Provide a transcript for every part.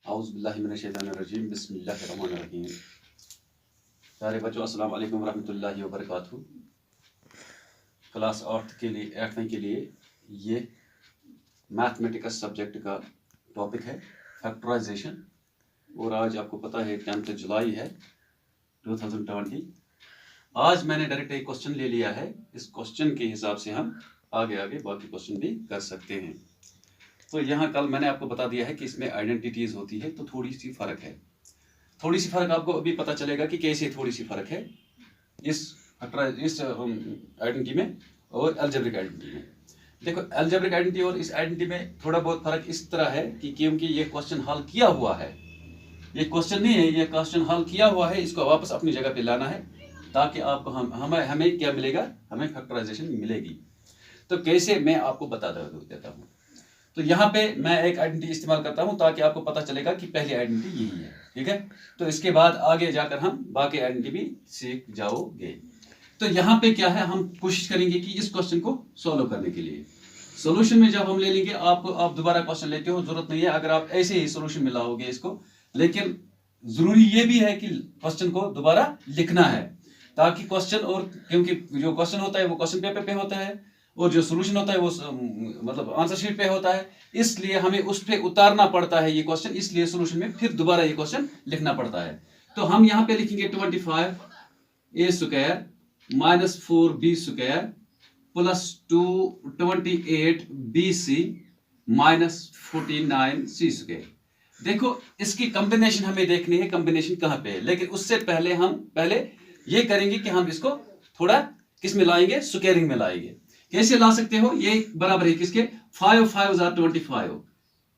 औज़ुबिल्लाहिमिनश्शैतानिर्रजीम बिस्मिल्लाहिर्रहमानिर्रहीम। प्यारे बच्चों, अस्सलाम वालेकुम रहमतुल्लाहि व बरकातहू। क्लास 8वीं के लिए ये मैथमेटिक्स सब्जेक्ट का टॉपिक है फैक्टराइजेशन। और आज आपको पता है 10 जुलाई है 2020। आज मैंने डायरेक्ट एक क्वेश्चन ले लिया है। इस क्वेश्चन के हिसाब से हम आगे बाकी क्वेश्चन भी कर सकते हैं। तो यहाँ कल मैंने आपको बता दिया है कि इसमें आइडेंटिटीज होती है, तो थोड़ी सी फर्क है। थोड़ी सी फर्क आपको अभी पता चलेगा कि कैसे थोड़ी सी फर्क है इस आइडेंटिटी में और अलजेब्रिक आइडेंटिटी में। देखो, अलजेब्रिक आइडेंटिटी और इस आइडेंटिटी में थोड़ा बहुत फर्क इस तरह है कि क्योंकि ये क्वेश्चन हल किया हुआ है, ये क्वेश्चन नहीं है, ये क्वेश्चन हल किया हुआ है। इसको वापस अपनी जगह पे लाना है ताकि आपको हमें क्या मिलेगा, हमें फैक्टराइजेशन मिलेगी। तो कैसे मैं आपको बता देता हूँ। तो यहाँ पे मैं एक आइडेंटिटी इस्तेमाल करता हूँ ताकि आपको पता चलेगा कि पहली आइडेंटिटी यही है, ठीक है। तो इसके बाद आगे जाकर हम बाकी आइडेंटिटी भी सीख जाओगे। तो यहाँ पे क्या है, हम कोशिश करेंगे कि इस क्वेश्चन को सॉल्व करने के लिए सोल्यूशन में जब हम ले लेंगे, आप दोबारा क्वेश्चन लेते हो, जरूरत नहीं है अगर आप ऐसे ही सोल्यूशन में लाओगे इसको। लेकिन जरूरी ये भी है कि क्वेश्चन को दोबारा लिखना है ताकि क्वेश्चन, और क्योंकि जो क्वेश्चन होता है वो क्वेश्चन पेपर पे होता है और जो सोल्यूशन होता है वो मतलब आंसर शीट पे होता है, इसलिए हमें उस पे उतारना पड़ता है ये क्वेश्चन। इसलिए सोल्यूशन में फिर दोबारा ये क्वेश्चन लिखना पड़ता है। तो हम यहाँ पे लिखेंगे 25a² minus 4b² plus 28bc minus 49c²। देखो, इसकी कॉम्बिनेशन हमें देखनी है, कॉम्बिनेशन कहाँ पे है। लेकिन उससे पहले हम ये करेंगे कि हम इसको थोड़ा किस में लाएंगे, स्क्वायरिंग में लाएंगे। कैसे ला सकते हो, ये बराबर है किसके, 5 5 25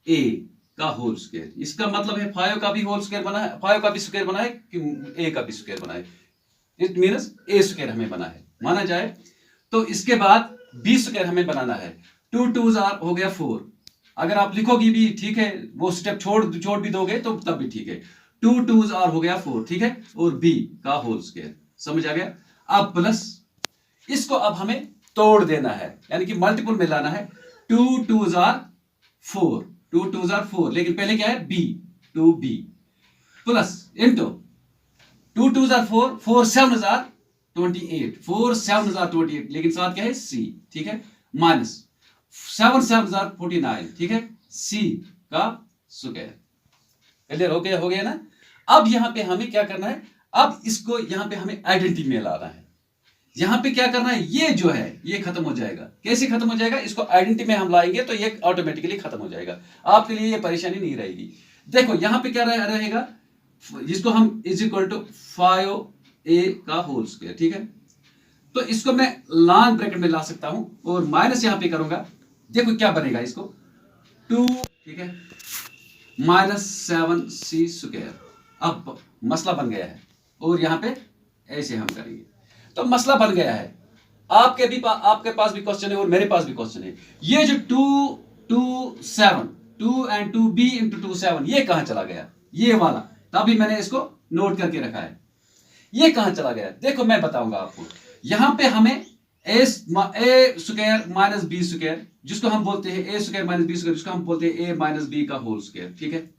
a का होल स्क्वायर। इसका मतलब है 5 का भी होल स्क्वायर बना है, 5 का भी स्क्वायर बना है कि a का भी स्क्वायर बना है। इट मींस a² हमें बना है, माना जाए। तो इसके बाद b² हमें बनाना है। 2 2s हो गया 4। अगर आप लिखोगी भी ठीक है, वो स्टेप छोड़ भी दोगे तो तब भी ठीक है। 2 2s हो गया 4, ठीक है, और b का होल स्क्वायर। समझ आ गया। अब प्लस इसको अब हमें तोड़ देना है, यानी कि मल्टीपल में लाना है। 2 2s 4, 2 2s 4, लेकिन पहले क्या है, b 2b plus into 2 2s 4, 4 7s 28, 4 7s 28, लेकिन साथ क्या है, c, ठीक है, माइनस 7 7s 49, ठीक है, c का स्क्वायर। क्लियर हो गया ना। अब यहां पे हमें क्या करना है, अब इसको यहां पे हमें आइडेंटिटी में लाना है। यहां पे क्या करना है, ये जो है ये खत्म हो जाएगा। कैसे खत्म हो जाएगा, इसको आइडेंटिटी में हम लाएंगे तो ये ऑटोमेटिकली खत्म हो जाएगा, आपके लिए ये परेशानी नहीं रहेगी। देखो यहां पे क्या रहेगा, जिसको हम इज इक्वल टू 5a का होल स्क्वायर, ठीक है। तो इसको मैं लॉन्ग ब्रैकेट में ला सकता हूं और माइनस यहां पे करूंगा। देखो क्या बनेगा, इसको 2, ठीक है, माइनस 7c²। अब मसला बन गया है और यहां पे ऐसे हम करेंगे तो मसला बन गया है। आपके पास भी क्वेश्चन है और मेरे पास भी क्वेश्चन है। ये जो 2 2 7, 2 and 2b into 2 7, ये कहां चला गया, ये वाला। तभी मैंने इसको नोट करके रखा है, ये कहां चला गया। देखो मैं बताऊंगा आपको। यहां पे हमें a² माइनस b², जिसको हम बोलते हैं a² माइनस b², जिसको हम बोलते हैं a माइनस b का होल स्क्वायर, ठीक है।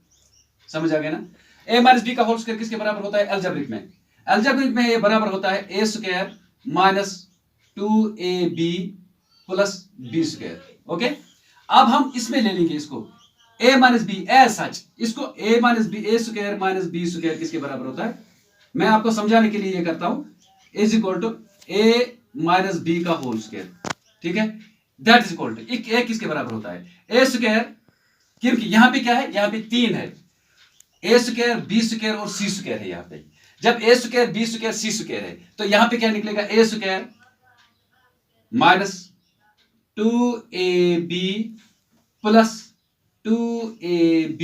समझ आ गया ना। a माइनस b का होल स्क्वायर किसके बराबर होता है, अलजेब्रिक में। अलजेब्रिक में ये बराबर होता है a² minus 2ab plus b²। Okay, अब हम इसमें ले लेंगे इसको a minus b as such. इसको a minus b, a² minus b² किसके बराबर होता है, मैं आपको समझाने के लिए ये करता हूं, is equal to a minus b का होल स्क्वायर, ठीक है। That is equal to a किसके बराबर होता है, a², क्योंकि यहां पे क्या है, यहां पे 3 है, a², b² और c² है। यहां पे जब a² b² c² है तो यहां पे क्या निकलेगा, a² minus 2ab plus 2ab,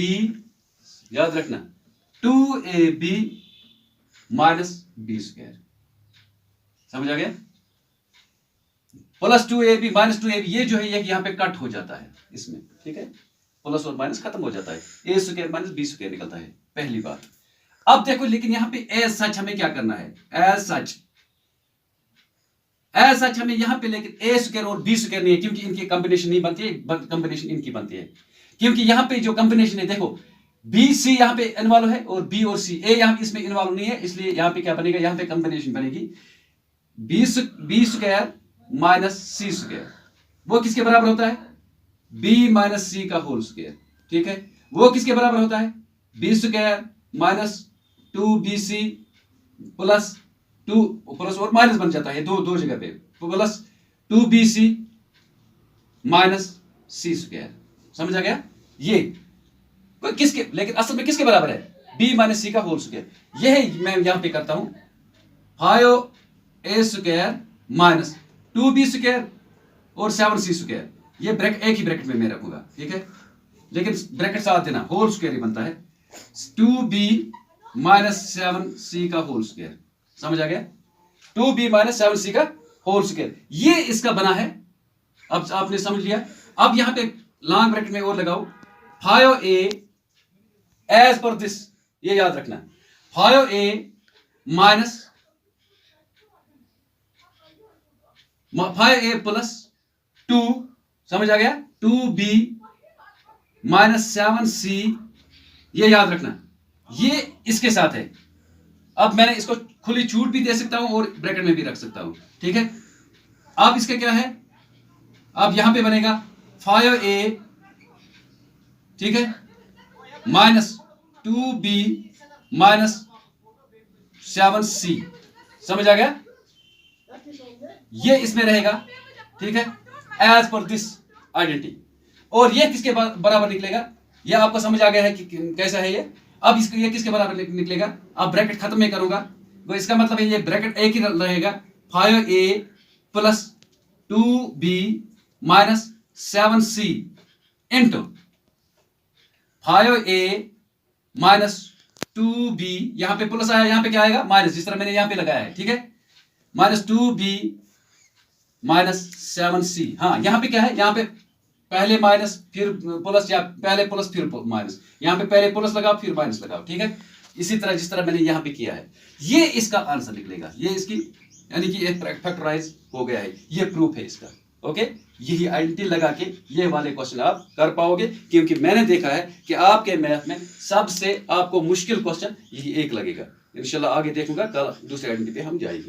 याद रखना 2ab माइनस b²। समझ आ गया। प्लस 2ab माइनस 2ab, ये जो है ये यहां पे कट हो जाता है इसमें, ठीक है। प्लस और माइनस खत्म हो जाता है, a² माइनस b² निकलता है, पहली बात। अब देखो, लेकिन यहां पे एज सच हमें क्या करना है, एज सच हमें यहां पे, लेकिन a² और b² नहीं है, क्योंकि इनकी कॉम्बिनेशन नहीं बनती है, कॉम्बिनेशन इनकी बनती है। क्योंकि यहां पे जो कॉम्बिनेशन है, देखो बी सी यहाँ पे इन्वॉल्व है और बी और सी, ए यहाँ पे इसमें इन्वॉल्व नहीं है, इसलिए यहाँ पे क्या बनेगा, यहाँ पे कॉम्बिनेशन बनेगी बी स्क्वायर माइनस सी स्क्वायर। वो किसके बराबर होता है, बी माइनस सी का होल स्क्वायर। ठीक है, वो किसके बराबर होता है, b square minus 2bc plus 2 plus और माइनस बन जाता है दो जगह पे, प्लस 2bc माइनस सी स्क्वायर। समझ आ गया? ये किसके, लेकिन असल में किसके बराबर है, b माइनस सी का होल स्क्वायर। यह मैं यहां पे करता हूं 5a square minus 2b square और 7c स्क्वायर। ये ब्रैकेट एक ही ब्रैकेट में मैं रखूंगा। ठीक है, लेकिन ब्रैकेट साथ देना, होल स्क्वायर ही बनता है 2b माइनस 7c का होल स्क्वायर। समझ आ गया? 2b माइनस 7c का होल स्क्वायर, ये इसका बना है। अब आपने समझ लिया। अब यहां पे लॉन्ग ब्रैकेट में और लगाओ 5a एज पर दिस, ये याद रखना 5a माइनस 5a प्लस 2, समझ आ गया, 2b माइनस 7c, ये याद रखना, ये इसके साथ है। अब मैंने इसको खुली छूट भी दे सकता हूं और ब्रैकेट में भी रख सकता हूं। ठीक है, अब इसका क्या है, अब यहां पे बनेगा 5a, ठीक है, माइनस 2b माइनस 7c। समझ आ गया? ये इसमें रहेगा। ठीक है, एज पर दिस आइडेंटिटी। और ये किसके बराबर निकलेगा, ये आपको समझ आ गया है कि कैसा है ये। अब इसको ये किसके बराबर निकलेगा, अब ब्रैकेट खत्म में करूंगा तो इसका मतलब है ये ब्रैकेट एक ही रहेगा 5a plus 2b minus 7c into 5a minus 2b, यहां पे प्लस आया, यहां पे क्या आएगा, माइनस, जिस तरह मैंने यहां पे लगाया है। ठीक है, माइनस 2b माइनस 7c। हाँ, यहां पे क्या है, यहां पे पहले माइनस फिर प्लस, या पहले प्लस फिर माइनस, यहां पे पहले प्लस लगाओ फिर माइनस लगाओ। ठीक है, इसी तरह जिस तरह मैंने यहां पे किया है, ये इसका आंसर निकलेगा। ये इसकी यानी कि एक फैक्टराइज हो गया है, ये प्रूफ है इसका। ओके, यही आइडेंटिटी लगा के ये वाले क्वेश्चन आप कर पाओगे, क्योंकि मैंने देखा है कि आपके मैथ में सबसे आपको मुश्किल क्वेश्चन यही एक लगेगा। इंशाल्लाह आगे देखूंगा, कल दूसरे आइडेंटिटी पे हम जाएंगे।